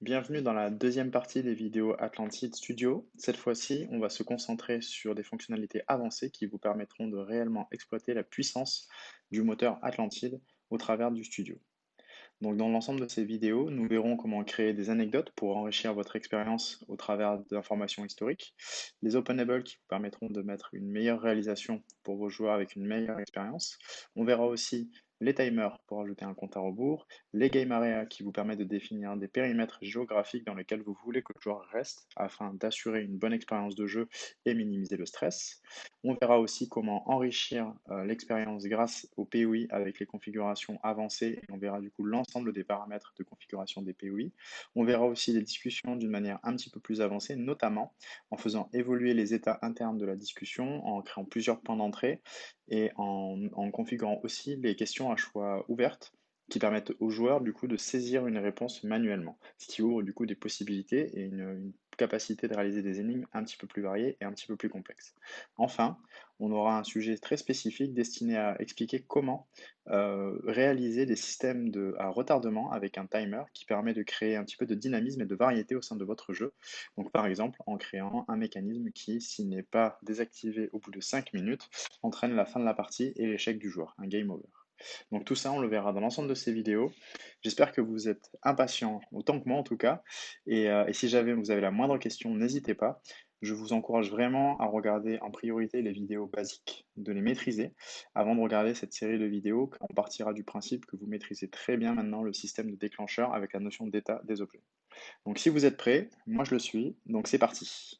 Bienvenue dans la deuxième partie des vidéos Atlantide Studio. Cette fois-ci, on va se concentrer sur des fonctionnalités avancées qui vous permettront de réellement exploiter la puissance du moteur Atlantide au travers du studio. Donc, dans l'ensemble de ces vidéos, nous verrons comment créer des anecdotes pour enrichir votre expérience au travers d'informations historiques, les openables qui vous permettront de mettre une meilleure réalisation pour vos joueurs avec une meilleure expérience. On verra aussi les timers pour ajouter un compte à rebours, les game areas qui vous permettent de définir des périmètres géographiques dans lesquels vous voulez que le joueur reste afin d'assurer une bonne expérience de jeu et minimiser le stress. On verra aussi comment enrichir l'expérience grâce au POI avec les configurations avancées et on verra du coup l'ensemble des paramètres de configuration des POI. On verra aussi les discussions d'une manière un petit peu plus avancée, notamment en faisant évoluer les états internes de la discussion, en créant plusieurs points d'entrée et en configurant aussi les questions à choix ouvertes qui permettent aux joueurs du coup de saisir une réponse manuellement, ce qui ouvre du coup des possibilités et une capacité de réaliser des énigmes un petit peu plus variées et un petit peu plus complexes. Enfin, on aura un sujet très spécifique destiné à expliquer comment réaliser des systèmes à retardement avec un timer qui permet de créer un petit peu de dynamisme et de variété au sein de votre jeu. Donc par exemple en créant un mécanisme qui, s'il n'est pas désactivé au bout de 5 minutes, entraîne la fin de la partie et l'échec du joueur, un game over. Donc tout ça, on le verra dans l'ensemble de ces vidéos. J'espère que vous êtes impatients, autant que moi en tout cas. Et si jamais vous avez la moindre question, n'hésitez pas. Je vous encourage vraiment à regarder en priorité les vidéos basiques, de les maîtriser, avant de regarder cette série de vidéos, car on partira du principe que vous maîtrisez très bien maintenant le système de déclencheur avec la notion d'état des objets. Donc si vous êtes prêts, moi je le suis, donc c'est parti.